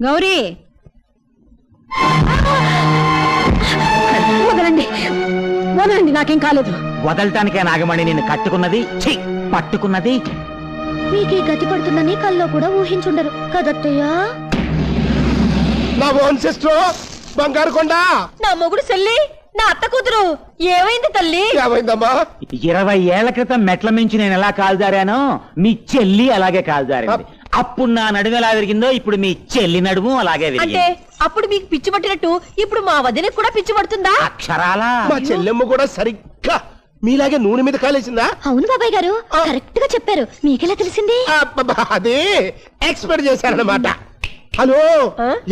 గౌరీ వదలండి వదలండి, నాకేం కాలేదు. వదలటానికే నాగమణి నిన్ను కట్టుకున్నది, ఛీ పట్టుకున్నది. మీకే గతి పడుతుందని కల్లో కూడా ఊహించుండరు కదత్తయ్యా. నా ఓన్ సిస్టర్ బంగారు కొండ. నా మొగుడు చెల్లి, నా అత్త కూతురు ఏమైంది తల్లి? ఏమైందమ్మా? 20 ఏళ్ల క్రితం మెట్ల మించి నేను ఎలా కాల్జారానో మీ చెల్లి అలాగే కాల్జారింది. అప్పుడు నా నడుము ఎలా విరిగిందో ఇప్పుడు మీ చెల్లి నడుము అలాగే అంటే విరిగింది. అప్పుడు మీకు పిచ్చి పట్టినట్టు ఇప్పుడు మా వదినకి కూడా పిచ్చి పడుతుందా? అక్షరాలా మా చెల్లెమ్మ కూడా సరిగ్గా మీలాగే నూనె మీద కాలేసిందా? అవును బాబాయ్ గారు, కరెక్ట్ గా చెప్పారు. మీకెలా తెలిసింది? అబ్బబ్బా, అది ఎక్స్పెక్ట్ చేశారన్నమాట. హలో,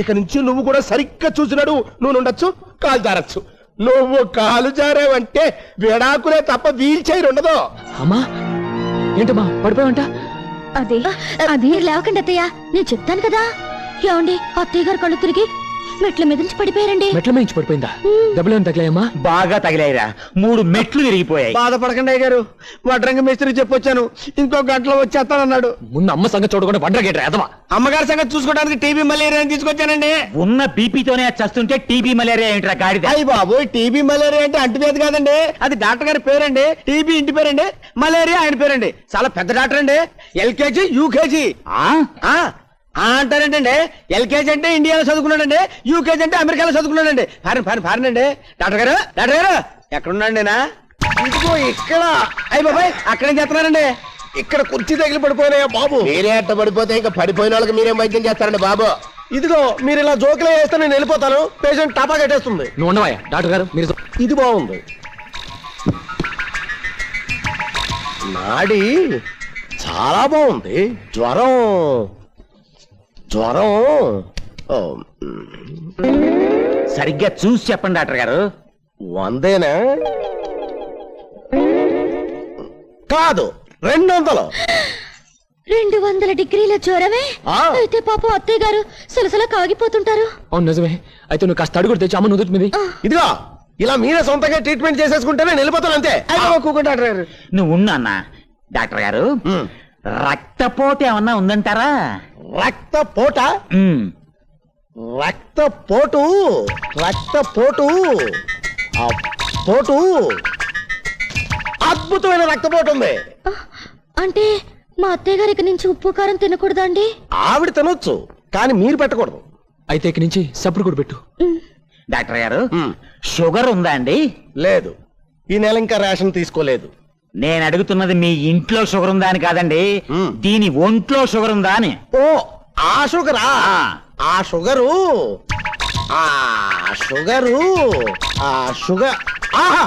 ఇక నుంచి నువ్వు కూడా సరిగ్గా చూసినాడు. నువ్వు ఉండొచ్చు, కాలు జారచ్చు. నువ్వు కాలు జారావంటే విడాకులే తప్ప వీల్ చైర్ ఉండదు. అమ్మా ఏంటమ్మా పడిపోయావంట? అదే మీరు లేవకండి అత్తయ్య, నేను చెప్తాను కదా. ఏమండి, అత్తయ్య గారు కళ్ళు తిరిగి మెట్ల మీద నుంచి పడిపోయారండి. మెట్ల మించి పడిపోయిందా? దెబ్బలేం తగిలాయమ్మా? బాగా తగిలాయిరా, 3 మెట్లు విరిగిపోయాయి. బాధపడకండి అయ్య గారు, వడ్రంగ మేస్త్రికి చెప్పొచ్చాను, ఇంకో గంటలో వచ్చేస్తానన్నాడు. ముందు అమ్మ సంగతి చూడకుండా వండరగేట్రా ఎదవా. అమ్మగారి సంగతి చూసుకోవడానికి టీబీ మలేరియా తీసుకొచ్చానండి. ఉన్న బీపీతోనే చస్తుంటే టీబీ మలేరియా ఏంట్రా గాడిద? అయ్యి బాబు, టీబీ మలేరియా అంటే అంటువ్యాధి కాదండి, అది డాక్టర్ గారి పేరండి. టీబీ ఇంటి పేరండి, మలేరియా ఆయన పేరండి. చాలా పెద్ద డాక్టర్ అండి. LKG UKG అంటారంటండి. ఎల్కేజీ అంటే ఇండియాలో చదువుకున్నాడండి, యూకేజీ అంటే అమెరికాలో చదువుకున్నాడండి. ఫారెన్ అండి. డాక్టర్ గారు ఎక్కడున్నాండి నేనా? ఇదిగో ఇక్కడ. అయ్యి బాబాయ్, అక్కడేం చేస్తున్నారండి? ఇక్కడ కుర్చీ తగిలి పడిపోయినాయా బాబు? మీరే అట్ట పడిపోతే ఇంకా పడిపోయిన వాళ్ళకి మీరేం వైద్యం చేస్తారండి బాబు? ఇదిగో మీరు ఇలా జోకులే వేస్తే నేను వెళ్ళిపోతాను. పేషెంట్ టపా కట్టేస్తుంది. నువ్వు ఉండవా డాక్టర్ గారు? మీరు ఇది బాగుంది. నాడి చాలా బాగుంది. జ్వరం ఓ, సరిగ్గా చూసి చెప్పండి డాక్టర్ గారు. 100 కాదు 200. 200 డిగ్రీల జ్వరమే? అయితే పాపం అత్తయ్య గారు సలసలా కాగిపోతుంటారు. అవును నిజమే. అయితే నువ్వు కాస్త అడుగుడు తెచ్చి అమ్మ నుదుటి మీద. ఇదిగో ఇలా మీరే సొంతంగా ట్రీట్మెంట్ చేసేసుకుంటే నేను వెళ్ళిపోతాను అంతే. కూకుంటా డాక్టర్ గారు. నువ్వు ఉన్నా అన్న. డాక్టర్ గారు, రక్తపోటు ఏమన్నా ఉందంటారా? రక్తపోట ఉమ్. రక్తపోటు ఆ పోటు అద్భుతమైన రక్తపోటు ఉంది. అంటే మా అత్తయ్య గారి ఇక నుంచి ఉప్పు కారం తినకూడదా అండి? ఆవిడ తినొచ్చు, కానీ మీరు పెట్టకూడదు. అయితే ఇక నుంచి సప్పుడు కూడా పెట్టు. డాక్టర్ గారు, షుగర్ ఉందా అండి? లేదు, ఈ నెల ఇంకా రేషన్ తీసుకోలేదు. నేను అడుగుతున్నది మీ ఇంట్లో షుగర్ ఉందా అని కాదండి, దీని ఒంట్లో షుగర్ ఉందా అని. ఓ, ఆ షుగరా? ఆ షుగరు ఆహా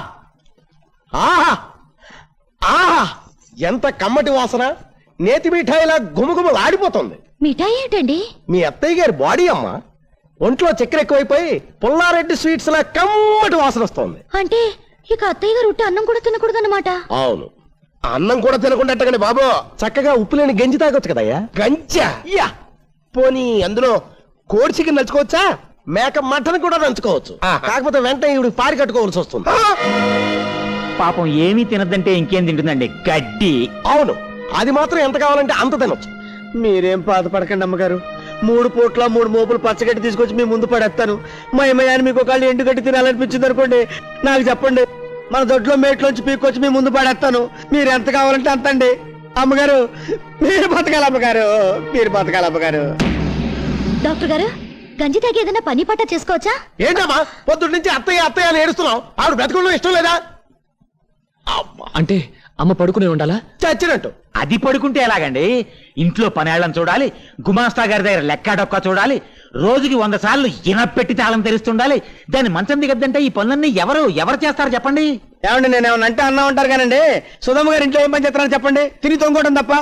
ఆహా ఆహా, ఎంత కమ్మటి వాసన! నేతి మిఠాయిలా గుమగుమలాడిపోతుంది. మిఠాయి ఏంటండి? మీ అత్తయ్య గారి బాడీ అమ్మ. ఒంట్లో చక్కెర ఎక్కువైపోయి పుల్లారెడ్డి స్వీట్స్ లా కమ్మటి వాసన వస్తుంది. అంటే ఇక అత్తయ్య గారు ఉట్టి అన్నం కూడా తినకూడదన్నమాట. అవును, అన్నం కూడా తినకుండా బాబు చక్కగా ఉప్పు లేని గంజి తాగొచ్చు కదయ్యా. గంజా? యా, పోనీ అందులో కోడి చికెన్ నంచుకోవచ్చా? మేక మటన్ కూడా నంచుకోవచ్చు. కాకపోతే వెంటనే ఈవిడ పారి కట్టుకోవాల్సి వస్తుంది. పాపం ఏమీ తినద్దంటే ఇంకేం తింటుందండి? గడ్డి. అవును, అది మాత్రం ఎంత కావాలంటే అంత తినొచ్చు. మీరేం బాధపడకండి అమ్మగారు. 3 పూట్ల 3 మోపులు పచ్చగడ్డి తీసుకొచ్చి మీ ముందు పడేస్తాను. మయమయాన్ని మీకు ఒకళ్ళు ఎండుగడ్డి తినాలనిపించింది అనుకోండి, నాకు చెప్పండి. మన దొడ్లో మేట్లోంచి పీక్కొచ్చి మీ ముందు పడేస్తాను. మీరు ఎంత కావాలంటే అంత అండి. అమ్మగారు, మీరు బతకాలి అమ్మగారు, మీరు బతకాలి అమ్మగారు. డాక్టర్ గారు, గంజి తాగి ఏదైనా పని పట్ట చేసుకోవచ్చా? ఏంటమ్మా పొద్దున్న నుంచి అత్తయ్య అత్తయ్య అని ఏడుస్తున్నావు? ఆవిడ బ్రతకడం ఇష్టం లేదా? అంటే అమ్మ పడుకునే ఉండాలా? చచ్చినట్టు. అది పడుకుంటే ఎలాగండి? ఇంట్లో పనేళ్లను చూడాలి, గుమాస్తా గారి దగ్గర లెక్క డొక్క చూడాలి, రోజుకి 100 సార్లు ఇనపెట్టి తాళం తెరుస్తుండాలి. దాన్ని మంచం దిగద్దంటే ఈ పనులన్నీ ఎవరు చేస్తారు చెప్పండి? ఏమండి, నేను ఏమన్నా అంటే అన్నా ఉంటారు కానండి. సుధమ్మ గారి ఇంట్లో ఏం పని చేస్తారని చెప్పండి. తిని తొంగోవడం తప్ప.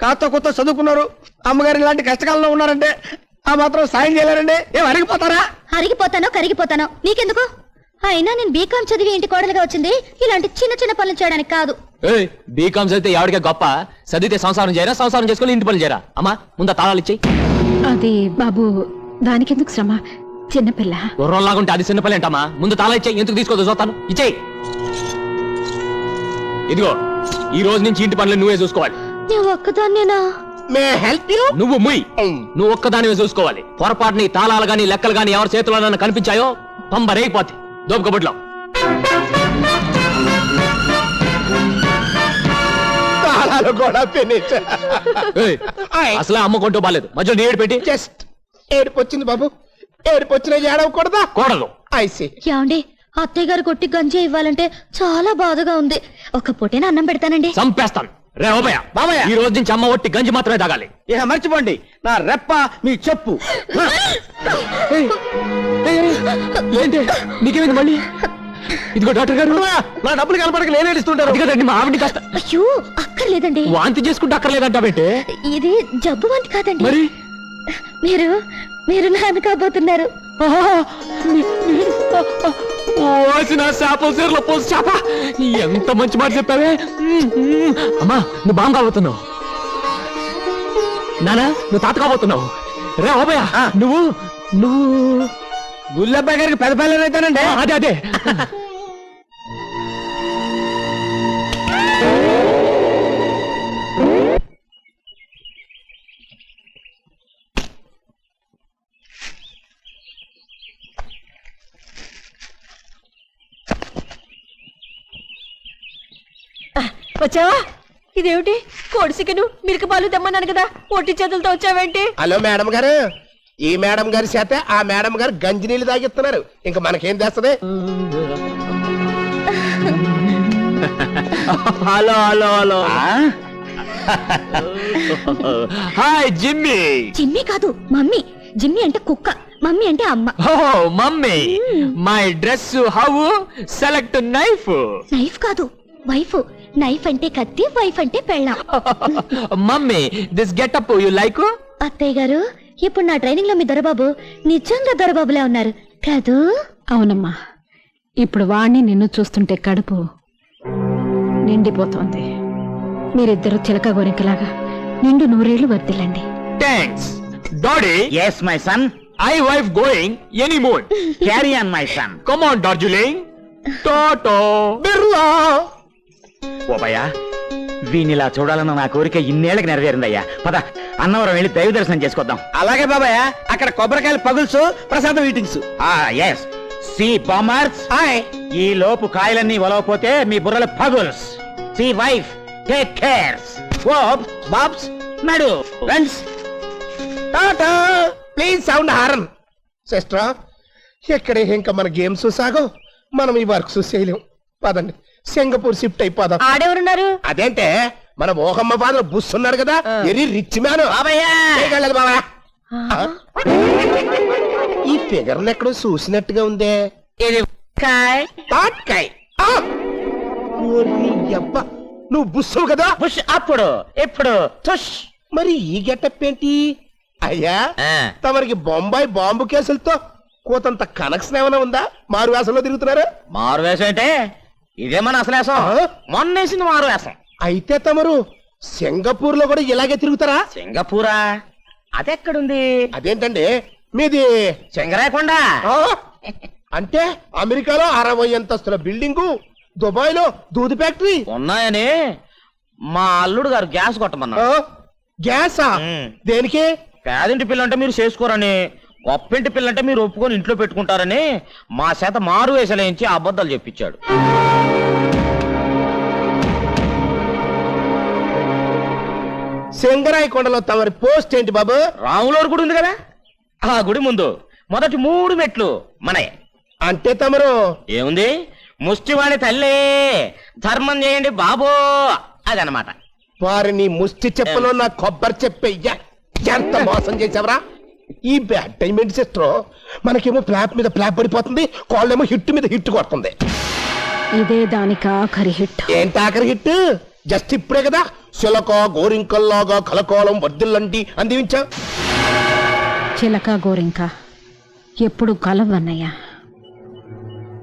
కాస్త కొత్త చదువుకున్నారు, అమ్మగారు ఇలాంటి కష్టకాలంలో ఉన్నారంటే ఆ మాత్రం సాయం చేయలేరండి. ఏం అరిగిపోతారా? అరిగిపోతానో కరిగిపోతానో నీకెందుకు? అయినా నేను బీకాం చదివి ఇంటి కోడలుగా వచ్చింది ఇలాంటి చిన్న చిన్న పనులు చేయడానికి కాదు. బీకామ్ చదివితే ఎవరికే గొప్ప, చదివితే సంసారం చేయరా, సంసారం చేసుకుని ఇంటి పనులు చేయరా? అమ్మా ముందు తాళాలు ఇచ్చేయి. అది బాబు, దానికెందుకు శ్రమ, చిన్నపిల్ల. గుర్రంలాగుంటే అది చిన్నపల్లి అంటమ్మా. ముందు తాళా ఇచ్చేయి. ఎందుకు తీసుకోదు చూస్తాను. ఇచ్చేయి. ఇదిగో, ఈ రోజు నుంచి ఇంటి పనులు నువ్వే చూసుకోవాలి. నువ్వు ఒక్కదాన్నేనా? మే హెల్ప్ యూ నువ్వు ముయ్ నువ్వు ఒక్కదానివే చూసుకోవాలి. పొరపాటు నీ తాళాలు గాని లెక్కలు గాని ఎవరి చేతిలో నన్ను కనిపించాయో పంబరేగిపోతే దోపకబుడ్లో. తాళాలు కూడా ఫినిష్. అసలే అమ్మ కొంటూ బాలేదు, మధ్యలో నీడు పెట్టి జస్ట్ ఏడుపు వచ్చింది బాబు, ఏడుపు వచ్చిన ఏడవకూడదా? కోడలు ఐసి ఏమండి అత్తయ్య గారు కొట్టి గంజి ఇవ్వాలంటే చాలా బాధగా ఉంది. ఒక పూటేనా అన్నం పెడతానండి. చంపేస్తాను. రే ఓబయ్య, బాబయ్య. ఈ రోజు నుంచి అమ్మ ఒట్టి గంజి మాత్రమే తాగాలి. ఇక మర్చిపోండి నా రెప్ప మీ చెప్పు. ఏంటి నీకేమైంది మళ్ళీ? ఇదిగో డాక్టర్ గారు, నా డబ్బులు కనపడక నేను ఏడుస్తుంటారు. అది కదండి మా ఆవిడని కాస్త అయ్యో అక్కర్లేదండి, వాంతి చేసుకుంటే అక్కర్లేదంటావేంటే? ఇది జబ్బు వంటి కాదండి. మరి మీరు మీరు నాన్న కాబోతున్నారు. ఓసిన చేపల సీరలో పోసి చేప, ఎంత మంచి మాట చెప్పావే. అమ్మా నువ్వు బాగా కాబోతున్నావు, నానా నువ్వు తాత కాబోతున్నావు. రే ఓబయ్య, నువ్వు నువ్వు గుల్లబ్బాయి గారికి పెద్ద పిల్లలు అయితేనండి. అదే అదే వచ్చావా? ఇదేమిటి కోడి చికెను మిల్క్ పాలు తెమ్మన్నాను కదా, ఒట్టి చేతులతో వచ్చావేంటి? హలో మేడం గారు, ఈ మేడం గారి చేత ఆ మేడం గారు గంజి నీళ్ళు తాగిస్తున్నారు. ఇంకా మనకేం తెస్తది? Hello hello hello. Hi Jimmy. Jimmy కాదు మమ్మీ. జిమ్మి అంటే కుక్క, మమ్మీ అంటే అమ్మ. Oh mummy, my dress how? Select knife. Knife కాదు వైఫ్. నైఫ్ అంటే కత్తి, వైఫ్ అంటే పెళ్ళాం. Mummy this getup you like? అత్తయ్య గారు ఇప్పుడు నా ట్రైనింగ్ లో మీ దొరబాబు నిజంగా దొరబాబులే ఉన్నారు కాదు? అవునమ్మా, ఇప్పుడు వాణ్ణి నిన్ను చూస్తుంటే కడుపు నిండిపోతోంది. మీరిద్దరు చిలక గోరింకలాగా నిండు నూరేళ్లు వర్దిల్లండి. Thanks daddy. Yes my son. I wife going any mood. Carry on my son. Come on Darjeeling. టోటో బిర్లా. ఓబయ్యా, వీనిలా చూడాలన్న నా కోరిక ఇన్నేళ్లకు నెరవేరిందయ్యా. పద అన్నవరం వెళ్ళి దైవ దర్శనం చేసుకొద్దాం. అలాగే బాబాయ్, అక్కడ కొబ్బరికాయలు పగుల్సు, ప్రసాదం ఈటింగ్స్. S C బామర్స్. ఈ లోపు కాయలన్నీ ఒలవపోతే మీ బుర్రలు పగుల్స్. See wife take cares. బాబ్స్ నడు friends. Tata. Please sound horn. Sister, ఎక్కడే ఇంకా మన గేమ్స్ సాగో, మనం ఈ వర్క్స్ చేయలేం. పదండి సింగపూర్ షిఫ్ట్ అయిపోదాం. ఆడెవరున్నారు? అదేంటే మన ఓహమ్మ ఫాదర్ బుస్ ఉన్నాడు కదా, వెరీ రిచ్ మ్యాన్. బాబా ఈ ఫిగర్ ఎక్కడో చూసినట్టుగా ఉందే. తాట్కాయ్. ఓరి యబ్బ, నువ్వు బుస్సు కదా? పుష్ అప్పుడు ఇప్పుడు తుష్. మరి ఈ గెటప్ ఏంటి అయ్యా? తమరికి బొంబాయి బాంబు కేసులతో కోతంత కనెక్షన్ ఏమైనా ఉందా? మారు వేసంలో తిరుగుతున్నారు? మారు వేషం అంటే ఇదే మన అసలు వేషం. మొన్నేసింది మారు వేషం. అయితే తమరు సింగపూర్ లో కూడా ఇలాగే తిరుగుతారా? సింగపూరా? అదెక్కడుంది? అదేంటండి మీది? సింగరాయకొండ. ఆ? అంటే అమెరికాలో 60 అంతస్తుల బిల్డింగు, దుబాయ్ లో దూది ఫ్యాక్టరీ ఉన్నాయని మా అల్లుడు గారు గ్యాస్ కొట్టమన్నారు. గ్యాసా? మ్. దేనికి? పేదింటి పిల్లంటే మీరు చేసుకోరని, గొప్పింటి పిల్లంటే మీరు ఒప్పుకొని ఇంట్లో పెట్టుకుంటారని మా చేత మారు వేసలేంచి అబద్ధాలు చెప్పించాడు. సింగరాయకొండలో తమరి పోస్ట్ ఏంటి బాబు? రాములవారి గుడి ఉంది కదా, ఆ గుడి ముందు మొదటి 3 మెట్లు మనయే. అంటే తమరు ఏముంది, ముష్టివాణి తల్లి ధర్మం చేయండి బాబో అదనమాట. వారిని ముష్టి చెప్పలో నా కొబ్బరి చెప్పయ్యా, ఎంత మోసం చేసావరా? ఈ బ్యాడ్ టైం ఏంటి సిస్టర్? మనకేమో ఫ్లాప్ మీద ఫ్లాప్ పడిపోతుంది, కాళ్ళేమో హిట్ మీద హిట్ కొడుతుంది. ఇదే దానికి ఆఖరి హిట్. ఏంటి ఆఖరి హిట్? జస్ట్ ఇప్పుడే కదా చిలక గోరింకల్లాగా కలకోలం వర్దిల్లండి అందించా. చిలక గోరింక ఎప్పుడు కలవన్నయ్యా.